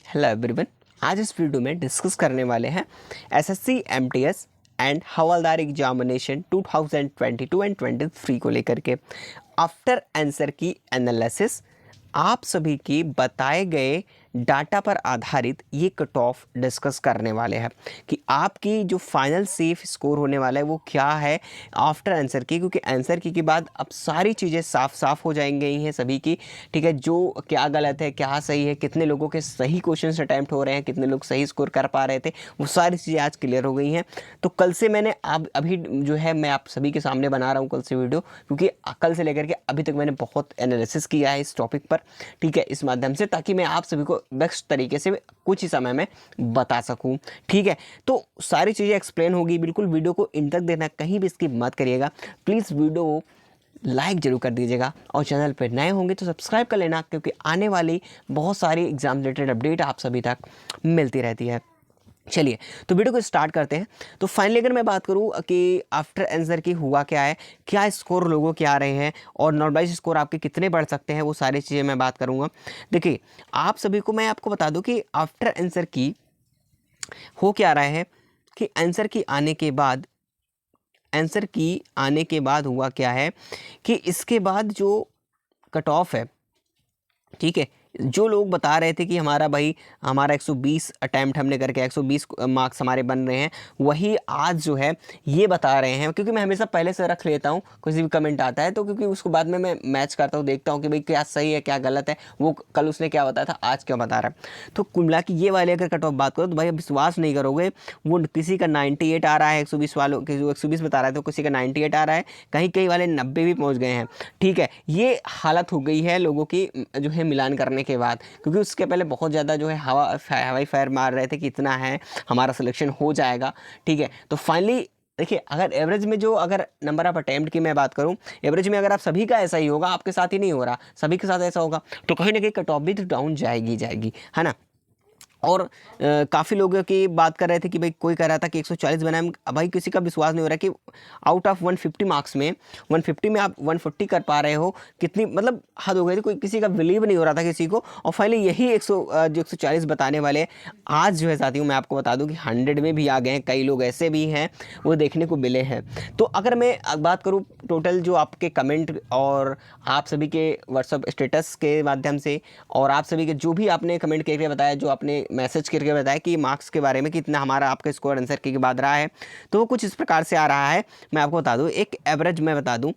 Hello everyone. आज इस video में डिस्कस करने वाले हैं SSC MTS and havildar examination 2022 and 23 को लेकर के आफ्टर आंसर की एनालिसिस। आप सभी की बताए गए डाटा पर आधारित ये कट ऑफ डिस्कस करने वाले हैं कि आपकी जो फाइनल सेफ स्कोर होने वाला है वो क्या है आफ्टर आंसर की, क्योंकि आंसर की के बाद अब सारी चीज़ें साफ साफ हो जाएंगी हैं सभी की। ठीक है, जो क्या गलत है क्या सही है, कितने लोगों के सही क्वेश्चन अटैम्प्ट हो रहे हैं, कितने लोग सही स्कोर कर पा रहे थे, वो सारी चीज़ें आज क्लियर हो गई हैं। तो कल से मैंने अब अभी जो है मैं आप सभी के सामने बना रहा हूँ कल से वीडियो, क्योंकि कल से लेकर के अभी तक मैंने बहुत एनालिसिस किया है इस टॉपिक पर। ठीक है, इस माध्यम से ताकि मैं आप सभी को बेस्ट तरीके से कुछ ही समय में बता सकूं। ठीक है, तो सारी चीज़ें एक्सप्लेन होगी। बिल्कुल वीडियो को इन तक देखना, कहीं भी स्किप मत करिएगा। प्लीज़ वीडियो को लाइक जरूर कर दीजिएगा और चैनल पर नए होंगे तो सब्सक्राइब कर लेना, क्योंकि आने वाली बहुत सारी एग्जाम रिलेटेड अपडेट आप सभी तक मिलती रहती है। चलिए तो वीडियो को स्टार्ट करते हैं। तो फाइनली अगर मैं बात करूं कि आफ्टर आंसर की हुआ क्या है, क्या स्कोर लोगों के आ रहे हैं और नॉर्मलाइज स्कोर आपके कितने बढ़ सकते हैं, वो सारी चीज़ें मैं बात करूंगा। देखिए आप सभी को मैं आपको बता दूं कि आफ्टर आंसर की हो क्या रहा है कि आंसर की आने के बाद हुआ क्या है कि इसके बाद जो कट ऑफ है, ठीक है, जो लोग बता रहे थे कि हमारा 120 अटैम्प्ट हमने करके 120 मार्क्स हमारे बन रहे हैं, वही आज जो है ये बता रहे हैं। क्योंकि मैं हमेशा पहले से रख लेता हूँ, किसी भी कमेंट आता है तो क्योंकि उसको बाद में मैं मैच करता हूँ, देखता हूँ कि भाई क्या सही है क्या गलत है, वो कल उसने क्या बताया था आज क्या बता रहा है। तो कुल मिला के ये वाले अगर कट ऑफ बात करो तो भाई विश्वास नहीं करोगे, वो किसी का 98 आ रहा है, 120 वालों के जो 120 बता रहा है तो किसी का 98 आ रहा है, कहीं वाले 90 भी पहुँच गए हैं। ठीक है, ये हालत हो गई है लोगों की जो है मिलान करने के बाद, क्योंकि उसके पहले बहुत ज़्यादा जो है हवाई फायर मार रहे थे कि इतना है हमारा सिलेक्शन हो जाएगा। ठीक है, तो फाइनली देखिए अगर एवरेज में जो अगर नंबर ऑफ अटेम्प्ट की मैं बात करूं, एवरेज में अगर आप सभी का ऐसा ही होगा, आपके साथ ही नहीं हो रहा, सभी के साथ ऐसा होगा, तो कहीं ना कहीं कट ऑफ भी तो डाउन जाएगी, है ना। और काफ़ी लोगों की बात कर रहे थे कि भाई कोई कह रहा था कि 140 बनाए, भाई किसी का विश्वास नहीं हो रहा कि आउट ऑफ 150 मार्क्स में 150 में आप 140 कर पा रहे हो, कितनी मतलब हद हो गई थी। कोई किसी का बिलीव नहीं हो रहा था किसी को, और फाइनली यही 140 बताने वाले आज जो है साथियों मैं आपको बता दूं कि 100 में भी आ गए हैं। कई लोग ऐसे भी हैं वो देखने को मिले हैं। तो अगर मैं बात करूँ टोटल जो आपके कमेंट और आप सभी के व्हाट्सअप स्टेटस के माध्यम से और आप सभी के जो भी आपने कमेंट करके बताया, जो आपने मैसेज करके बताया कि मार्क्स के बारे में कितना हमारा आपका स्कोर आंसर के बाद रहा है, तो वो कुछ इस प्रकार से आ रहा है। मैं आपको बता दूं, एक एवरेज मैं बता दूं,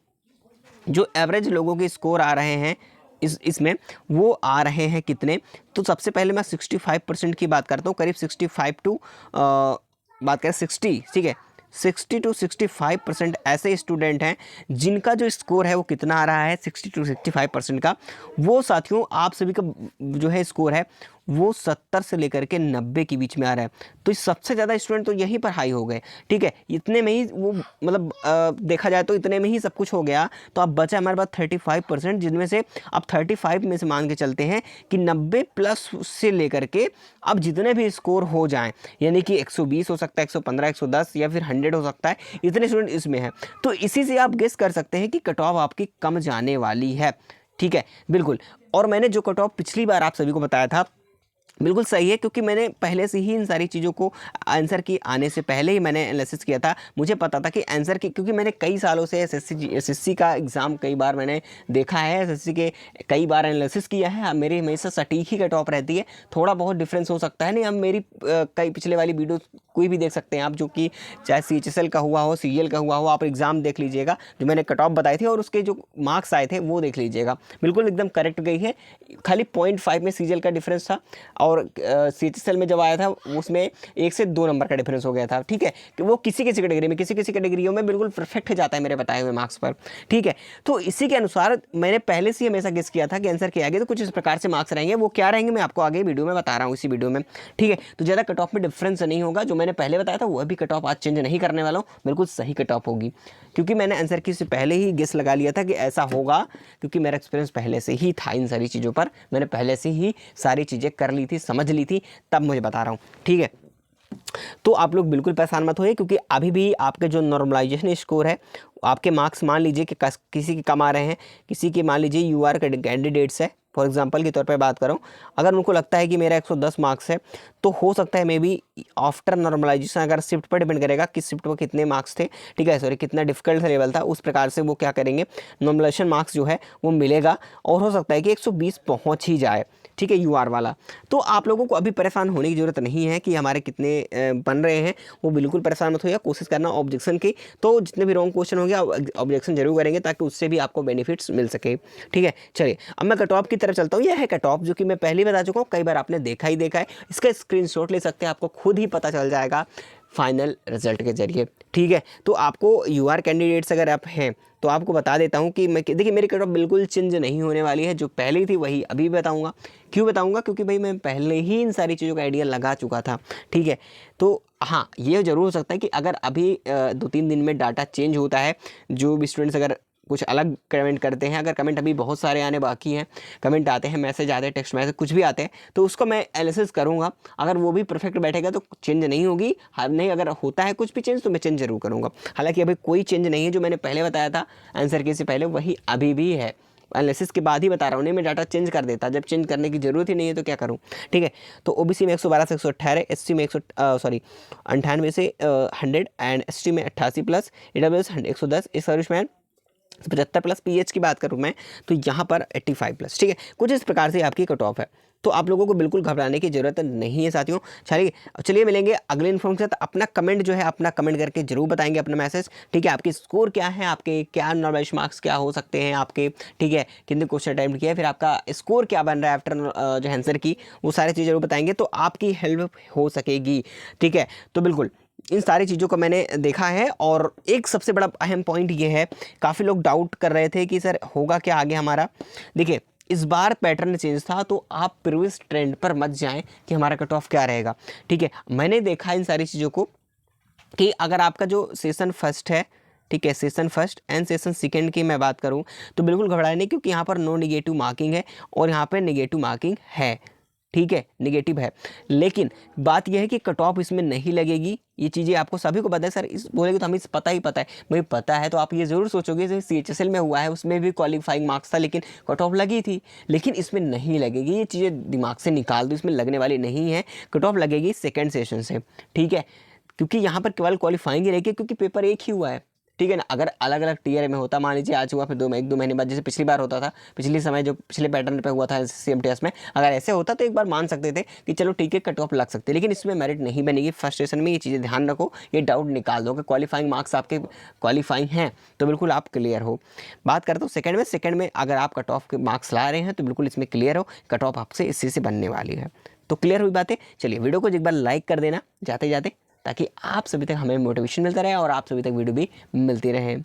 जो एवरेज लोगों के स्कोर आ रहे हैं इसमें वो आ रहे हैं कितने। तो सबसे पहले मैं 65% की बात करता हूँ, करीब 65 टू बात करें 60, ठीक है, 60 to 65% ऐसे स्टूडेंट हैं जिनका जो स्कोर है वो कितना आ रहा है 60 to 65% का। वो साथियों आप सभी का जो है स्कोर है वो 70 से लेकर के 90 के बीच में आ रहा है। तो सबसे ज़्यादा स्टूडेंट तो यहीं पर हाई हो गए। ठीक है, इतने में ही वो मतलब देखा जाए तो इतने में ही सब कुछ हो गया। तो अब बचा हमारे पास 35%, जिनमें से अब 35 में से मान के चलते हैं कि 90 प्लस से लेकर के अब जितने भी स्कोर हो जाएं, यानी कि 120 हो सकता है, 115, 110 या फिर 100 हो सकता है, इतने स्टूडेंट इसमें हैं। तो इसी से आप गेस कर सकते हैं कि कट ऑफ आपकी कम जाने वाली है। ठीक है, बिल्कुल। और मैंने जो कट ऑफ पिछली बार आप सभी को बताया था बिल्कुल सही है, क्योंकि मैंने पहले से ही इन सारी चीज़ों को आंसर की आने से पहले ही मैंने एनालिसिस किया था। मुझे पता था कि आंसर की, क्योंकि मैंने कई सालों से एसएससी का एग्ज़ाम कई बार मैंने देखा है, एसएससी के कई बार एनालिसिस किया है। मेरी हमेशा सटीक ही कट ऑफ रहती है, थोड़ा बहुत डिफरेंस हो सकता है नहीं। अब मेरी कई पिछले वाली वीडियो कोई भी देख सकते हैं आप, जो कि चाहे CHSL का हुआ हो, CGL का हुआ हो, आप एग्ज़ाम देख लीजिएगा, जो मैंने कट ऑफ बताई थी और उसके जो मार्क्स आए थे वो देख लीजिएगा, बिल्कुल एकदम करेक्ट गई है। खाली 0.5 में CGL का डिफरेंस था और CHSL में जब आया था उसमें 1 से 2 नंबर का डिफरेंस हो गया था। ठीक है, कि वो किसी कैटेगरी में किसी कैटेगरियों में बिल्कुल परफेक्ट जाता है मेरे बताए हुए मार्क्स पर। ठीक है, तो इसी के अनुसार मैंने पहले से ही हमेशा गेस किया था कि आंसर के आगे तो कुछ इस प्रकार से मार्क्स रहेंगे। वो क्या रहेंगे मैं आपको आगे वीडियो में बता रहा हूँ, इसी वीडियो में। ठीक है, तो ज़्यादा कट ऑफ में डिफरेंस नहीं होगा। जो मैंने पहले बताया था वह भी कट ऑफ आज चेंज नहीं करने वाला हूँ, बिल्कुल सही कट ऑफ होगी, क्योंकि मैंने आंसर की से पहले ही गेस लगा लिया था कि ऐसा होगा, क्योंकि मेरा एक्सपीरियंस पहले से ही था इन सारी चीज़ों पर। मैंने पहले से ही सारी चीज़ें कर ली थी, समझ ली थी, तब मुझे बता रहा हूँ। ठीक है, तो आप लोग बिल्कुल परेशान मत होइए, क्योंकि अभी भी आपके जो नॉर्मलाइजेशन स्कोर है, आपके मार्क्स मान लीजिए कि किसी के कम आ रहे हैं, किसी के मान लीजिए UR कैंडिडेट्स है, फॉर एग्जांपल के तौर पे बात करूँ, अगर उनको लगता है कि मेरा 110 मार्क्स है तो हो सकता है मे बी आफ्टर नॉर्मलाइजेशन, अगर शिफ्ट पर डिपेंड करेगा कि शिफ्ट पर कितने मार्क्स थे, ठीक है, सॉरी कितना डिफिकल्ट लेवल था, उस प्रकार से वो क्या करेंगे, नॉर्मलाइजेशन मार्क्स जो है वो मिलेगा और हो सकता है कि 120 पहुँच ही जाए, ठीक है, यूआर वाला। तो आप लोगों को अभी परेशान होने की ज़रूरत नहीं है कि हमारे कितने बन रहे हैं, वो बिल्कुल परेशान मत होइए, कोशिश करना ऑब्जेक्शन की, तो जितने भी रॉन्ग क्वेश्चन होंगे ऑब्जेक्शन जरूर करेंगे ताकि उससे भी आपको बेनिफिट्स मिल सके, ठीक है। चलिए अब मैं कट ऑफ की तरफ चलता हूँ। यह है कट ऑफ जो कि मैं पहले ही बता चुका हूँ, कई बार आपने देखा ही देखा है, इसका स्क्रीनशॉट ले सकते हैं, आपको खुद ही पता चल जाएगा फाइनल रिजल्ट के जरिए, ठीक है। तो आपको यूआर कैंडिडेट्स अगर आप हैं तो आपको बता देता हूँ कि मैं देखिए मेरी कट ऑफ बिल्कुल चेंज नहीं होने वाली है, जो पहले थी वही अभी बताऊँगा। क्यों बताऊँगा? क्योंकि भाई मैं पहले ही इन सारी चीज़ों का आइडिया लगा चुका था, ठीक है। तो हाँ, ये ज़रूर हो सकता है कि अगर अभी 2-3 दिन में डाटा चेंज होता है, जो भी स्टूडेंट्स अगर कुछ अलग कमेंट करते हैं, अगर कमेंट अभी बहुत सारे आने बाकी हैं, कमेंट आते हैं, मैसेज आते हैं, टेक्स्ट मैसेज कुछ भी आते हैं, तो उसको मैं एनालिसिस करूँगा। अगर वो भी परफेक्ट बैठेगा तो चेंज नहीं होगी, नहीं अगर होता है कुछ भी चेंज तो मैं चेंज जरूर करूँगा। हालांकि अभी कोई चेंज नहीं है, जो मैंने पहले बताया था आंसर के से पहले वही अभी भी है, एनालिसिस के बाद ही बता रहा हूँ, नहीं मैं डाटा चेंज कर देता, जब चेंज करने की जरूरत ही नहीं है तो क्या करूँ, ठीक है। तो ओबीसी में 112 से 118, एससी में 98 से 100 एंड एसटी में 88 प्लस, ईडब्ल्यूएस 110, इस सर्विसमैन 75 प्लस, पीएच की बात करूँ मैं तो यहाँ पर 85 प्लस, ठीक है। कुछ इस प्रकार से आपकी कट ऑफ है, तो आप लोगों को बिल्कुल घबराने की जरूरत नहीं है साथियों। चलिए मिलेंगे अगले इन्फॉर्मेशन के साथ। अपना कमेंट जो है अपना कमेंट करके जरूर बताएंगे अपना मैसेज, ठीक है। आपके स्कोर क्या है, आपके क्या नॉर्मलाइजेशन मार्क्स क्या हो सकते हैं आपके, ठीक है, कितने क्वेश्चन अटेम्प्ट किया है, फिर आपका स्कोर क्या बन रहा है आफ्टर जो आंसर की, वो सारी चीज़ जरूर बताएंगे तो आपकी हेल्प हो सकेगी, ठीक है। तो बिल्कुल इन सारी चीज़ों को मैंने देखा है। और एक सबसे बड़ा अहम पॉइंट ये है, काफ़ी लोग डाउट कर रहे थे कि सर होगा क्या आगे हमारा। देखिए इस बार पैटर्न चेंज था, तो आप प्रीवियस ट्रेंड पर मत जाएं कि हमारा कट ऑफ क्या रहेगा, ठीक है। मैंने देखा इन सारी चीज़ों को कि अगर आपका जो सेशन फर्स्ट है, ठीक है, session first and session second की मैं बात करूं तो बिल्कुल घबराए नहीं, क्योंकि यहाँ पर नो निगेटिव मार्किंग है और यहाँ पर निगेटिव मार्किंग है, ठीक है, निगेटिव है। लेकिन बात यह है कि कट ऑफ इसमें नहीं लगेगी, ये चीज़ें आपको सभी को पता है। सर इस बोलेंगे तो हमें पता ही पता है, भाई पता है तो आप ये ज़रूर सोचोगे जैसे सीएचएसएल में हुआ है, उसमें भी क्वालिफाइंग मार्क्स था लेकिन कट ऑफ लगी थी, लेकिन इसमें नहीं लगेगी। ये चीज़ें दिमाग से निकाल दो, इसमें लगने वाली नहीं है। कट ऑफ लगेगी सेकेंड सेशन से, ठीक है, क्योंकि यहाँ पर केवल क्वालिफाइंग ही रहेगी, क्योंकि पेपर एक ही हुआ है, ठीक है ना। अगर अलग अलग टीयर में होता, मान लीजिए आज हुआ फिर 1-2 महीने बाद, जैसे पिछली बार होता था, पिछले समय जो पिछले पैटर्न पे हुआ था सीएमटीएस में, अगर ऐसे होता तो एक बार मान सकते थे कि चलो ठीक है कट ऑफ लग सकते, लेकिन इसमें मेरिट नहीं बनेगी। फर्स्ट सेशन में ये चीज़ें ध्यान रखो, ये डाउट निकाल दो कि क्वालिफाइंग मार्क्स आपके क्वालिफाइंग हैं तो बिल्कुल आप क्लियर हो। बात करता हूँ सेकेंड में अगर आप कट ऑफ के मार्क्स ला रहे हैं तो बिल्कुल इसमें क्लियर हो, कट ऑफ आपसे इसी से बनने वाली है। तो क्लियर हुई बातें। चलिए वीडियो को एक बार लाइक कर देना जाते जाते, ताकि आप सभी तक हमें मोटिवेशन मिलता रहे और आप सभी तक वीडियो भी मिलती रहे।